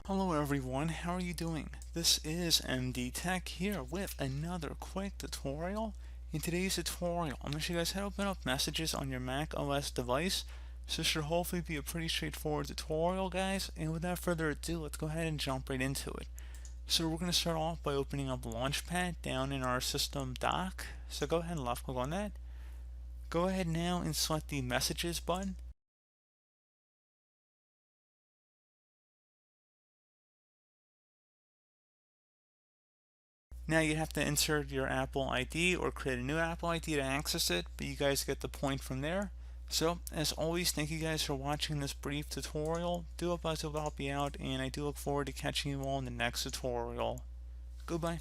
Hello everyone, how are you doing? This is MD Tech here with another quick tutorial. In today's tutorial, I'm going to show you guys how to open up messages on your macOS device. So this should hopefully be a pretty straightforward tutorial, guys. And without further ado, let's go ahead and jump right into it. So we're going to start off by opening up Launchpad down in our system dock. So go ahead and left click on that. Go ahead now and select the Messages button. Now you have to insert your Apple ID or create a new Apple ID to access it, but you guys get the point from there. So, as always, thank you guys for watching this brief tutorial. Do hope I was able to help you out, and I do look forward to catching you all in the next tutorial. Goodbye.